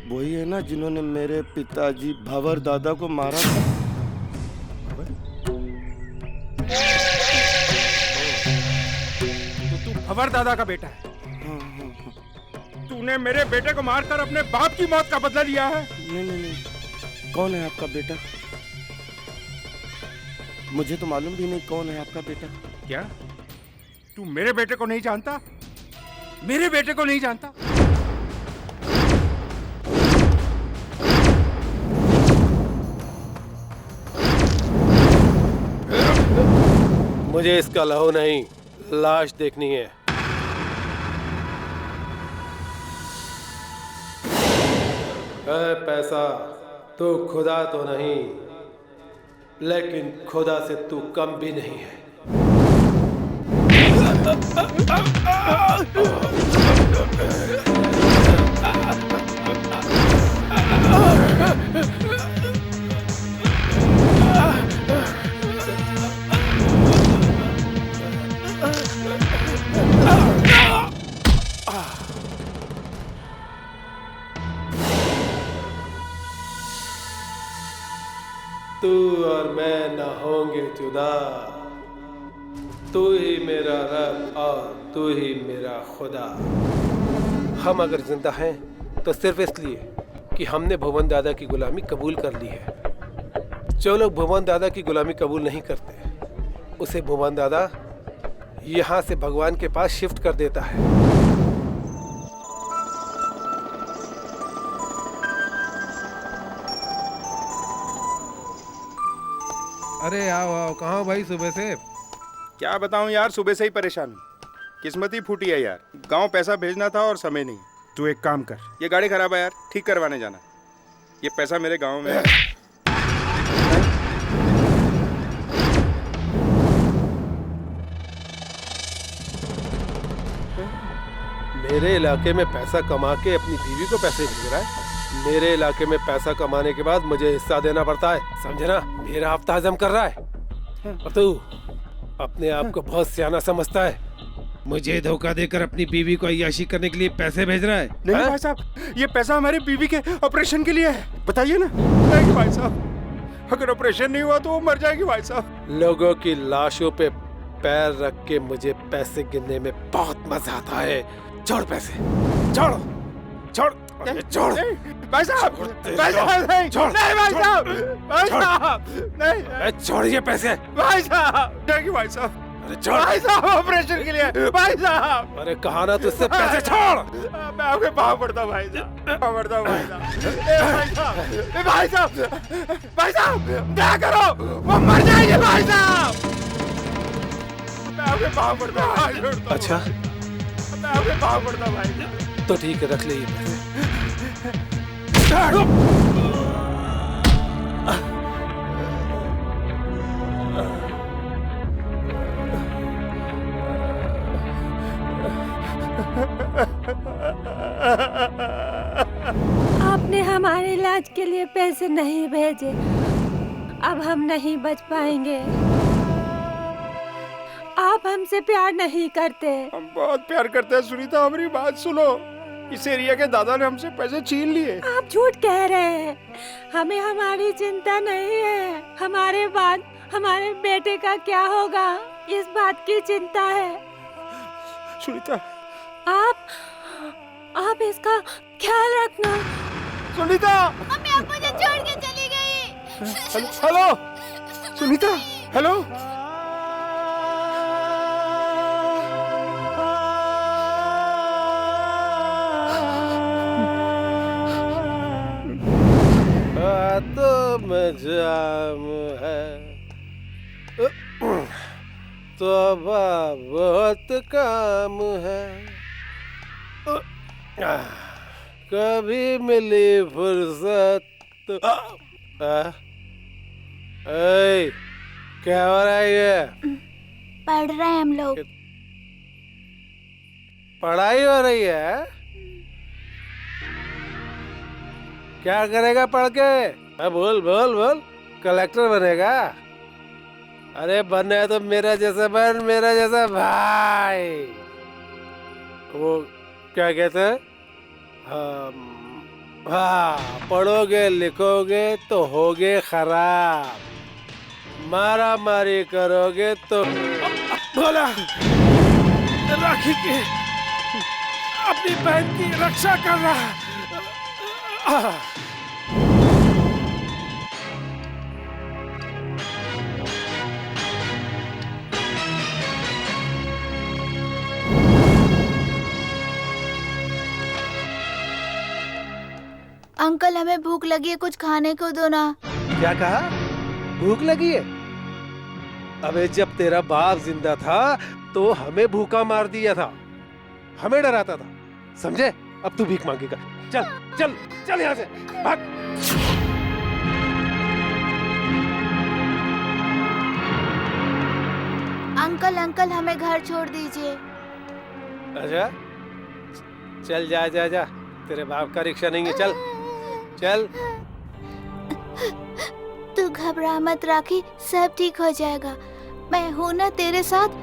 वही है ना जिन्होंने मेरे पिताजी भंवर दादा को मारा था। तो तू भंवर दादा का बेटा है? हाँ हाँ हाँ। तूने मेरे बेटे को मारकर अपने बाप की मौत का बदला लिया है? नहीं नहीं नहीं, कौन है आपका बेटा? मुझे तो मालूम भी नहीं कौन है आपका बेटा। क्या तू मेरे बेटे को नहीं जानता? मेरे बेटे को नहीं जानता? मुझे इसका लहू नहीं, लाश देखनी है। पैसा, तू खुदा तो नहीं, लेकिन खुदा से तू कम भी नहीं है। तू और मैं न होंगे जुदा, तू ही मेरा रब और तू ही मेरा खुदा। हम अगर जिंदा हैं तो सिर्फ इसलिए कि हमने भुवन दादा की गुलामी कबूल कर ली है। जो लोग भुवन दादा की गुलामी कबूल नहीं करते, उसे भुवन दादा यहाँ से भगवान के पास शिफ्ट कर देता है। अरे आओ आओ, कहाँ हो भाई सुबह से? क्या बताऊं यार, सुबह से ही परेशान हूं। किस्मत ही फूटी है यार। गांव पैसा भेजना था और समय नहीं। तू एक काम कर, ये गाड़ी खराब है यार, ठीक करवाने जाना। ये पैसा मेरे गांव में है। मेरे इलाके में पैसा कमा के अपनी बीवी को पैसे भेज रहा है। मेरे इलाके में पैसा कमाने के बाद मुझे हिस्सा देना पड़ता है, समझे ना? मेरा हफ्ता हजम कर रहा है और तू अपने आप को बहुत सियाना समझता है। मुझे धोखा देकर अपनी बीवी को अय्याशी करने के लिए पैसे भेज रहा है? नहीं भाई साहब, ये पैसा हमारी बीवी के ऑपरेशन के लिए है। बताइए ना। नहीं भाई साहब, अगर ऑपरेशन नहीं हुआ तो वो मर जाएगी भाई साहब। लोगों की लाशों पे पैर रख के मुझे पैसे गिनने में बहुत मजा आता है। छोड़ पैसे, छोड़ छोड़ छोड़ भाई साहब, भाई साहब नहीं, छोड़, नहीं भाई साहब, भाई छोड़, साहब नहीं, छोड़ ये पैसे। भाई साहब नहीं भाई साहब, अरे छोड़ भाई साहब ऑपरेशन के लिए भाई साहब। अरे कहा ना तुझसे पैसे छोड़। मैं आपके पाँव पड़ता हूँ भाई साहब, पाँव पड़ता हूँ भाई साहब। ए भाई साहब, भाई साहब क्या करो, वो मर जाएंगे भाई साहब। मैं आपके पाँव पड़ता हूँ, हाथ जोड़ता हूँ। अच्छा मैं आपके पाँव पड़ता हूँ भाई साहब। तो ठीक है, रख ले ये पैसे। आपने हमारे इलाज के लिए पैसे नहीं भेजे, अब हम नहीं बच पाएंगे। आप हमसे प्यार नहीं करते। हम बहुत प्यार करते हैं सुनीता, हमारी बात सुनो। इस एरिया के दादा ने हमसे पैसे छीन लिए। आप झूठ कह रहे हैं। हमें हमारी चिंता नहीं है। हमारे बाद हमारे बेटे का क्या होगा, इस बात की चिंता है। सुनीता, आप इसका ख्याल रखना। सुनीता, मम्मी अब मुझे छोड़ के चली गई। Hello Sunita, hello. तो में जाम है तो अब बहुत काम है। कभी मिली फुर्सत तो क्या हो रहा है ये? पढ़ रहे हैं हम लोग। पढ़ाई हो रही है? क्या करेगा पढ़ के? बोल बोल बोल। कलेक्टर बनेगा? अरे बनना है तो मेरा जैसा बन, मेरा जैसा भाई। वो क्या कहते हैं, हाँ, पढ़ोगे लिखोगे तो होगे खराब, मारा मारी करोगे तो भोला राखी के अपनी बहन की रक्षा कर रहा है। अंकल हमें भूख लगी है, कुछ खाने को दो ना। क्या कहा? भूख लगी है? अबे जब तेरा बाप जिंदा था तो हमें भूखा मार दिया था, हमें डराता था, समझे? अब तू भीख मांगेगा। चल चल चल यहाँ से भाग। अंकल अंकल हमें घर छोड़ दीजिए। अच्छा चल जा जा जा, तेरे बाप का रिक्शा नहीं है, चल चल। तू घबरा मत राखी, सब ठीक हो जाएगा, मैं हूं ना तेरे साथ।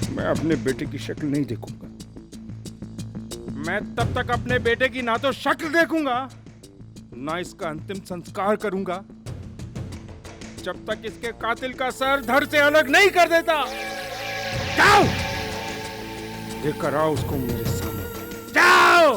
मैं अपने बेटे की शक्ल नहीं देखूंगा। मैं तब तक अपने बेटे की ना तो शक्ल देखूंगा ना इसका अंतिम संस्कार करूंगा जब तक इसके कातिल का सर धड़ से अलग नहीं कर देता। जाओ लेकर आओ उसको मेरे सामने, जाओ।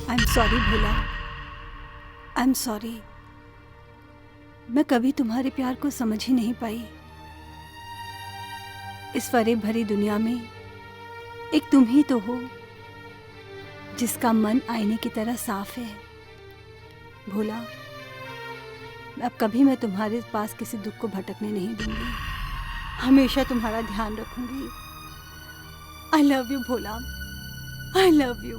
I am sorry Bhola, I am sorry. मैं कभी तुम्हारे प्यार को समझ ही नहीं पाई। इस फरेब भरी दुनिया में एक तुम ही तो हो जिसका मन आईने की तरह साफ है। भोला, अब कभी मैं तुम्हारे पास किसी दुख को भटकने नहीं दूंगी, हमेशा तुम्हारा ध्यान रखूंगी। I love you Bhola, I love you.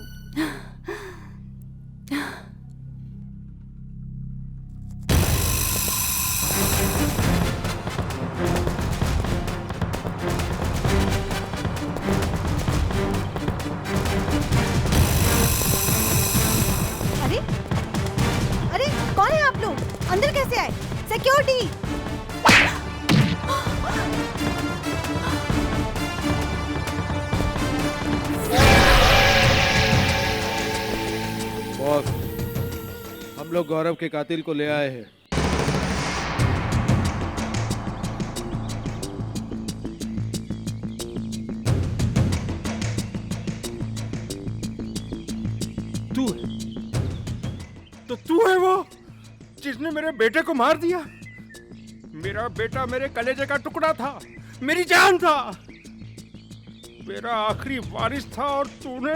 अरे अरे कौन है आप लोग? अंदर कैसे आए? सिक्योरिटी! बॉस, हम लोग गौरव के कातिल को ले आए हैं। तू है तो तू है वो जिसने मेरे बेटे को मार दिया। मेरा बेटा मेरे कलेजे का टुकड़ा था, मेरी जान था, मेरा आखिरी वारिस था, और तूने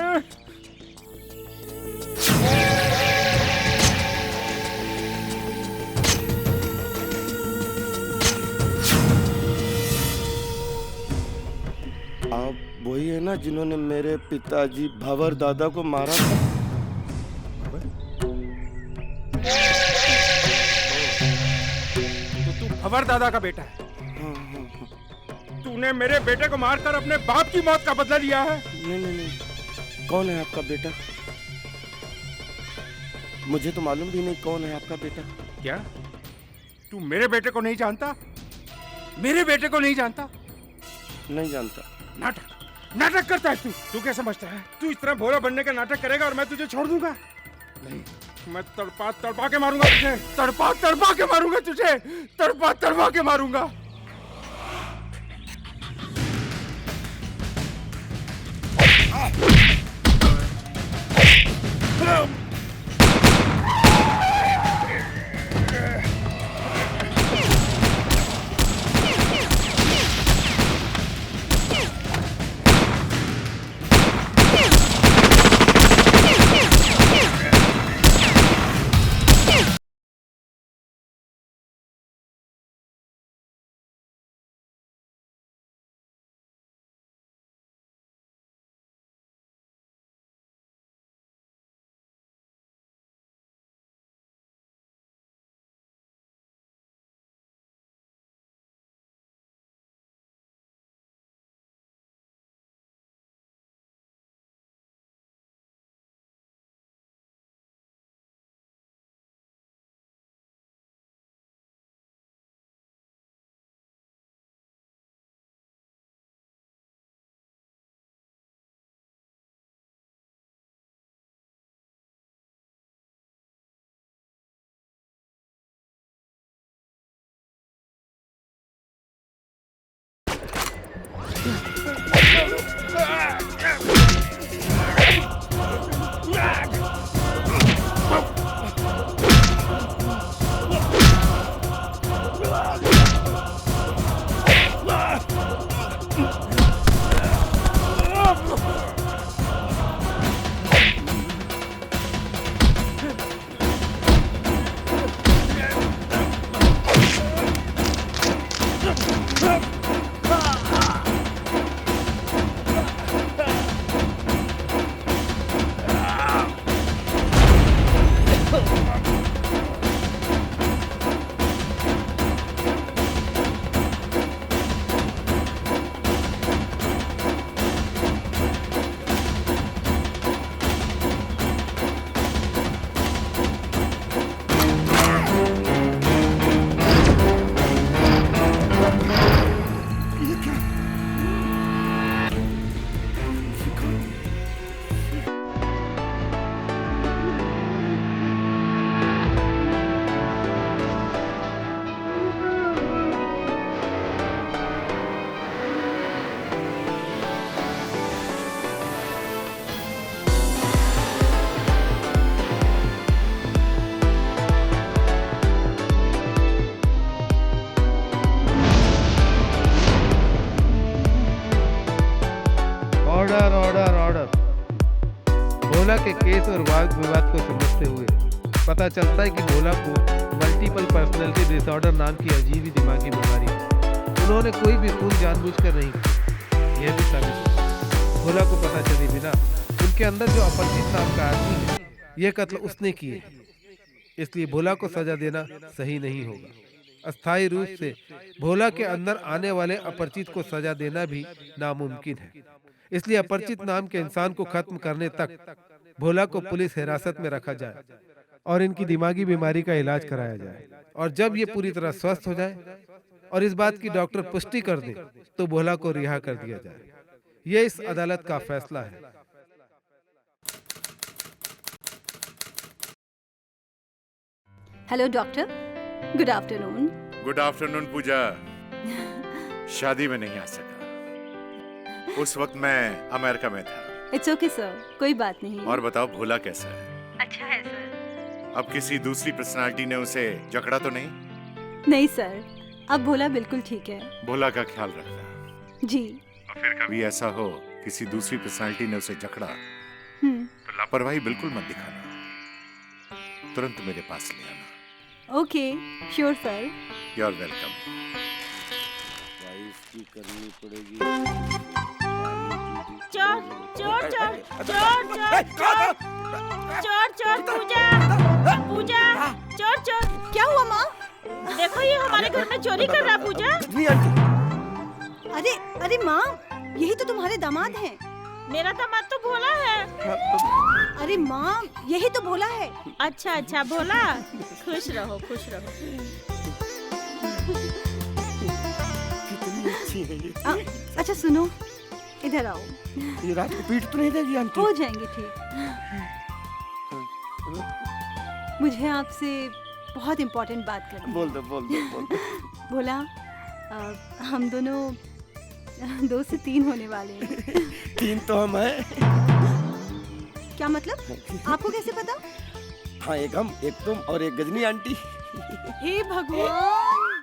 आप वही है ना जिन्होंने मेरे पिताजी भंवर दादा को मारा था? तो तू भंवर दादा का बेटा है। तूने मेरे बेटे को मारकर अपने बाप की मौत का बदला लिया है। नहीं नहीं नहीं, कौन है आपका बेटा? मुझे तो मालूम भी नहीं कौन है आपका बेटा। क्या तू मेरे बेटे को नहीं जानता? मेरे बेटे को नहीं जानता? नहीं जानता। नाटक नाटक करता है तू। तू क्या समझता है तू इस तरह भोला बनने का नाटक करेगा और मैं तुझे छोड़ दूंगा? नहीं, मैं तड़पा तड़पा के मारूंगा तुझे, तड़पा तड़पा के मारूंगा तुझे, तड़पा तड़पा के मारूंगा। Order order order. भोला के केस और वाद विवाद को समझते हुए पता चलता है कि भोला को मल्टीपल पर्सनैलिटी डिसऑर्डर नाम की अजीब ही दिमागी बीमारी है। उन्होंने कोई भी खून जानबूझकर नहीं किया, यह भी साबित हुआ। भोला को पता चले बिना उनके अंदर जो अपरिचित नाम का आदमी है, यह कत्ल उसने किए, इसलिए भोला को सजा देना सही नहीं होगा। अस्थायी रूप से भोला के अंदर आने वाले अपरिचित को सजा देना भी नामुमकिन है, इसलिए अपरिचित नाम के इंसान को खत्म करने तक भोला को पुलिस हिरासत में रखा जाए और इनकी दिमागी बीमारी का इलाज कराया जाए। और जब ये पूरी तरह स्वस्थ हो जाए और इस बात की डॉक्टर पुष्टि कर दे तो भोला को रिहा कर दिया जाए। ये इस अदालत का फैसला है। Hello doctor, good afternoon. Good afternoon Pooja. शादी में नहीं आ सका, उस वक्त मैं अमेरिका में था। इट्स ओके सर, कोई बात नहीं। और बताओ भोला कैसा है? अच्छा है सर। अब किसी दूसरी पर्सनालिटी ने उसे जकड़ा तो नहीं? नहीं सर, अब भोला बिल्कुल ठीक है। भोला का ख्याल रखना जी। और फिर कभी ऐसा हो किसी दूसरी पर्सनालिटी ने उसे जकड़ा तो लापरवाही बिल्कुल मत दिखाना, तुरंत मेरे पास ले आना। Okay, sure sir. You are welcome. Wife की करनी पड़ेगी। चोर चोर चोर चोर चोर चोर चोर पूजा पूजा चोर चोर। क्या हुआ माँ? देखो ये हमारे घर में चोरी कर रहा है पूजा। अरे अरे माँ, यही तो तुम्हारे दामाद हैं। मेरा दामाद तो भोला है। अरे माँ, यही तो भोला है। अच्छा अच्छा भोला, खुश रहो खुश रहो। कितनी अच्छी है ये। अच्छा सुनो, इधर आओ। ये रात को पीट तो नहीं देगी आंटी? हो जाएंगे ठीक। मुझे आपसे बहुत इम्पोर्टेंट बात करनी है। बोल दो बोल दो बोल दो। भोला, हम दोनों 2 से 3 होने वाले हैं। 3 तो हम हैं। क्या मतलब? आपको कैसे पता? हाँ, एक हम, एक तुम और एक गजनी आंटी। हे भगवान!